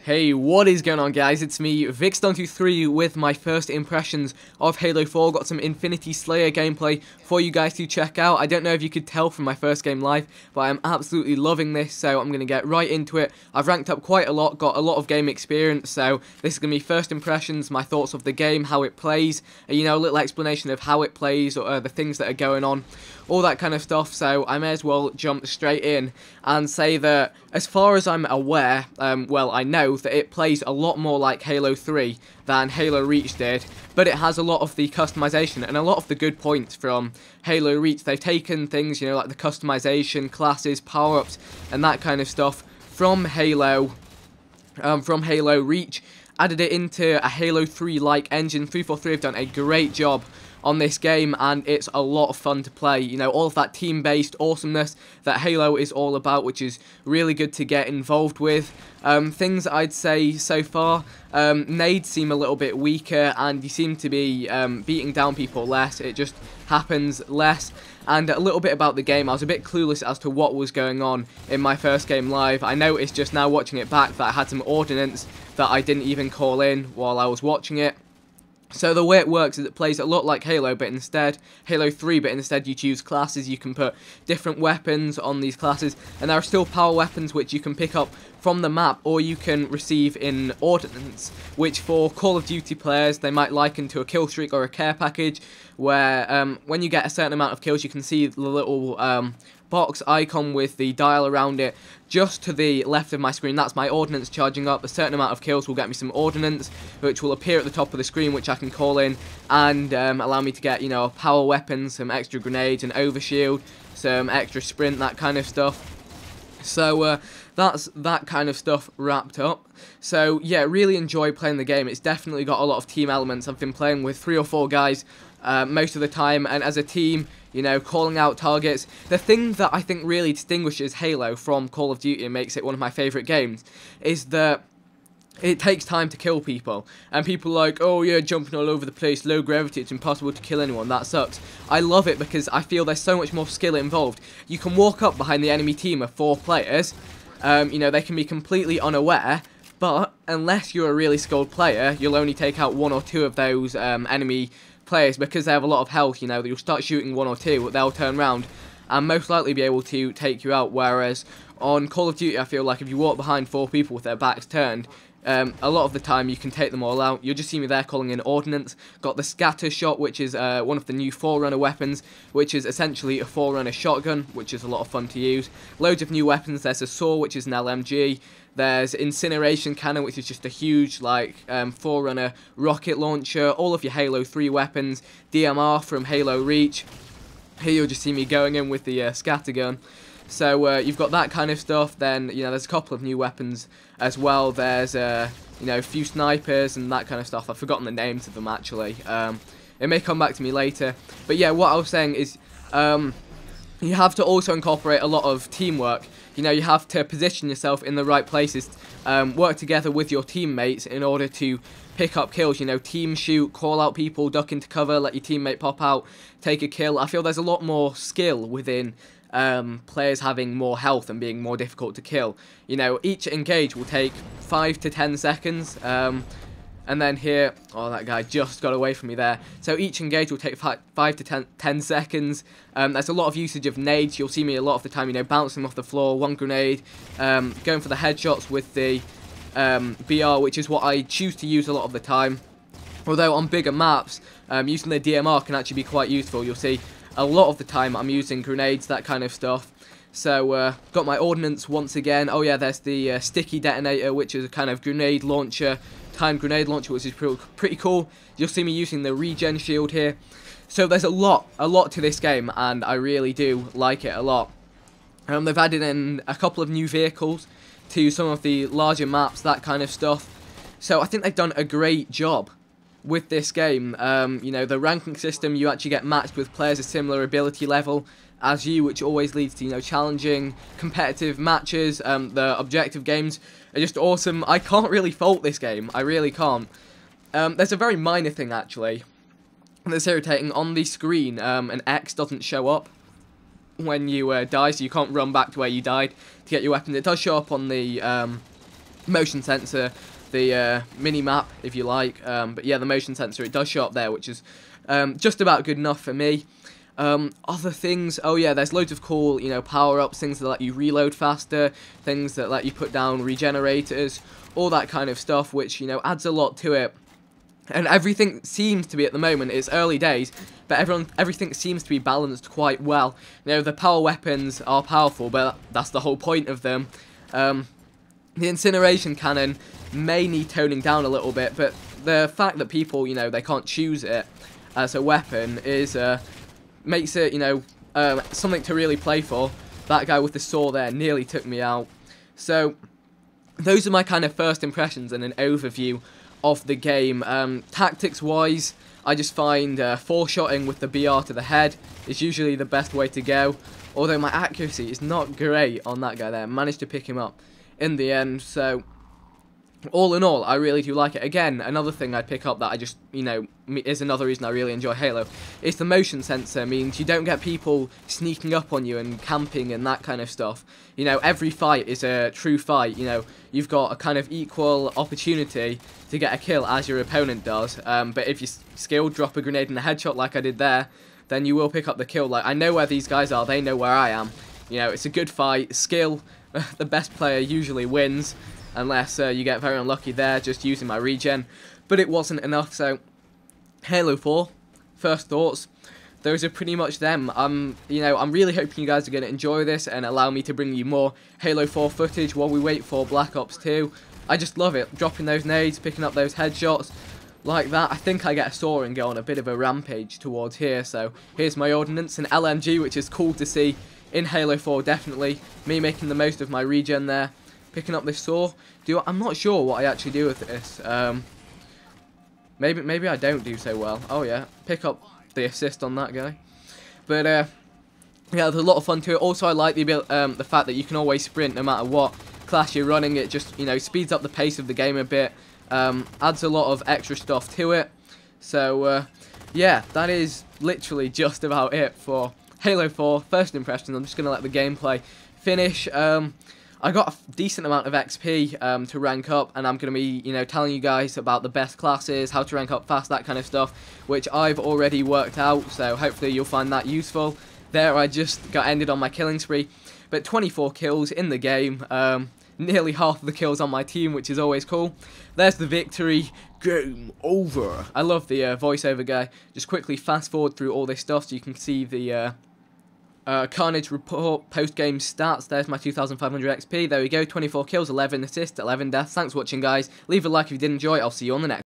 Hey, what is going on, guys? It's me, Vix123, with my first impressions of Halo 4. Got some Infinity Slayer gameplay for you guys to check out. I don't know if you could tell from my first game live, but I'm absolutely loving this, so I'm going to get right into it. I've ranked up quite a lot, got a lot of game experience, so this is going to be first impressions, my thoughts of the game, how it plays, you know, a little explanation of how it plays, or the things that are going on, all that kind of stuff. So I may as well jump straight in and say that, as far as I'm aware, well, I know that it plays a lot more like Halo 3 than Halo Reach did, but it has a lot of the customization and a lot of the good points from Halo Reach. They've taken things, you know, like the customization, classes, power-ups, and that kind of stuff from Halo Reach, added it into a Halo 3-like engine. 343 have done a great job on this game, and it's a lot of fun to play. You know, all of that team-based awesomeness that Halo is all about, which is really good to get involved with. Things I'd say so far, nades seem a little bit weaker, and you seem to be beating down people less. It just happens less. And a little bit about the game, I was a bit clueless as to what was going on in my first game live. I noticed just now watching it back that I had some Ordinance that I didn't even call in while I was watching it. So the way it works is it plays a lot like Halo 3, but instead you choose classes. You can put different weapons on these classes, and there are still power weapons which you can pick up from the map, or you can receive in Ordinance, which for Call of Duty players they might liken to a kill streak or a care package, where when you get a certain amount of kills, you can see the little box icon with the dial around it just to the left of my screen. That's my Ordnance charging up. A certain amount of kills will get me some Ordnance, which will appear at the top of the screen, which I can call in and allow me to get, you know, a power weapon, some extra grenades, an overshield, some extra sprint, that kind of stuff. So that's that kind of stuff wrapped up. So yeah, really enjoy playing the game. It's definitely got a lot of team elements. I've been playing with 3 or 4 guys most of the time, and as a team, you know, calling out targets. The thing that I think really distinguishes Halo from Call of Duty and makes it one of my favourite games is that it takes time to kill people. And people are like, oh yeah, jumping all over the place, low gravity, it's impossible to kill anyone, that sucks. I love it because I feel there's so much more skill involved. You can walk up behind the enemy team of 4 players, you know, they can be completely unaware, but unless you're a really skilled player, you'll only take out 1 or 2 of those enemy players, because they have a lot of health. You know, you'll start shooting 1 or 2, they'll turn around and most likely be able to take you out, whereas on Call of Duty I feel like if you walk behind 4 people with their backs turned, a lot of the time you can take them all out. You'll just see me there calling in Ordnance. Got the scatter shot, which is one of the new Forerunner weapons, which is essentially a Forerunner shotgun, which is a lot of fun to use. Loads of new weapons. There's a saw, which is an LMG. There's Incineration Cannon, which is just a huge, like, Forerunner rocket launcher. All of your Halo 3 weapons. DMR from Halo Reach. Here you'll just see me going in with the scattergun. So you've got that kind of stuff. Then, you know, there's a couple of new weapons as well. There's you know, a few snipers and that kind of stuff. I've forgotten the names of them actually. It may come back to me later. But yeah, what I was saying is you have to also incorporate a lot of teamwork. You know, you have to position yourself in the right places, work together with your teammates in order to pick up kills. You know, team shoot, call out people, duck into cover, let your teammate pop out, take a kill. I feel there's a lot more skill within players having more health and being more difficult to kill. You know, each engage will take 5 to 10 seconds, and then here, oh, that guy just got away from me there. So each engage will take 5 to 10 seconds. There's a lot of usage of nades. You'll see me a lot of the time, you know, bouncing off the floor, 1 grenade, going for the headshots with the BR, which is what I choose to use a lot of the time. Although on bigger maps, using the DMR can actually be quite useful. You'll see a lot of the time I'm using grenades, that kind of stuff. So, got my Ordnance once again. Oh yeah, there's the sticky detonator, which is a kind of grenade launcher, timed grenade launcher, which is pretty cool. You'll see me using the regen shield here. So there's a lot to this game, and I really do like it a lot. They've added in a couple of new vehicles to some of the larger maps, that kind of stuff. So I think they've done a great job with this game. You know, the ranking system, you actually get matched with players of similar ability level as you, which always leads to, you know, challenging competitive matches. The objective games are just awesome. I can't really fault this game, I really can't. There's a very minor thing actually that's irritating. On the screen, an X doesn't show up when you die, so you can't run back to where you died to get your weapon. It does show up on the motion sensor, the mini map, if you like. But yeah, the motion sensor, it does show up there, which is just about good enough for me. Other things, oh yeah, there's loads of cool, power-ups, things that let you reload faster, things that let you put down regenerators, all that kind of stuff, which, adds a lot to it. And everything seems to be, at the moment, it's early days, but everything seems to be balanced quite well. The power weapons are powerful, but that's the whole point of them. The incineration cannon may need toning down a little bit, but the fact that people, they can't choose it as a weapon is, makes it, something to really play for. That guy with the saw there nearly took me out. So, those are my kind of first impressions and an overview of the game. Tactics-wise, I just find 4-shotting with the BR to the head is usually the best way to go. Although my accuracy is not great on that guy there. I managed to pick him up in the end, so all in all, I really do like it. Again, another thing I'd pick up that I just, is another reason I really enjoy Halo, is the motion sensor. Means you don't get people sneaking up on you and camping and that kind of stuff. Every fight is a true fight. You've got a kind of equal opportunity to get a kill as your opponent does. But if you're skilled, drop a grenade and a headshot like I did there, then you will pick up the kill. Like, I know where these guys are, they know where I am. It's a good fight. Skill, the best player usually wins. Unless you get very unlucky there, just using my regen. But it wasn't enough, so Halo 4, first thoughts, those are pretty much them. I'm really hoping you guys are going to enjoy this and allow me to bring you more Halo 4 footage while we wait for Black Ops 2. I just love it, dropping those nades, picking up those headshots, like that. I think I get a saw and go on a bit of a rampage towards here, so here's my Ordinance, an LMG, which is cool to see in Halo 4, definitely. Me making the most of my regen there. Picking up this saw. I'm not sure what I actually do with this. Maybe I don't do so well. Oh yeah, pick up the assist on that guy. But yeah, there's a lot of fun to it. Also, I like the fact that you can always sprint no matter what class you're running. It just speeds up the pace of the game a bit. Adds a lot of extra stuff to it. So yeah, that is literally just about it for Halo 4 first impressions. I'm just gonna let the gameplay finish. I got a decent amount of XP to rank up, and I'm going to be, telling you guys about the best classes, how to rank up fast, that kind of stuff, which I've already worked out, so hopefully you'll find that useful. There, I just got ended on my killing spree, but 24 kills in the game, nearly half of the kills on my team, which is always cool. There's the victory, game over. I love the voiceover guy. Just quickly fast forward through all this stuff so you can see the Carnage report, post-game stats. There's my 2,500 XP. There we go, 24 kills, 11 assists, 11 deaths. Thanks for watching, guys. Leave a like if you did enjoy. I'll see you on the next.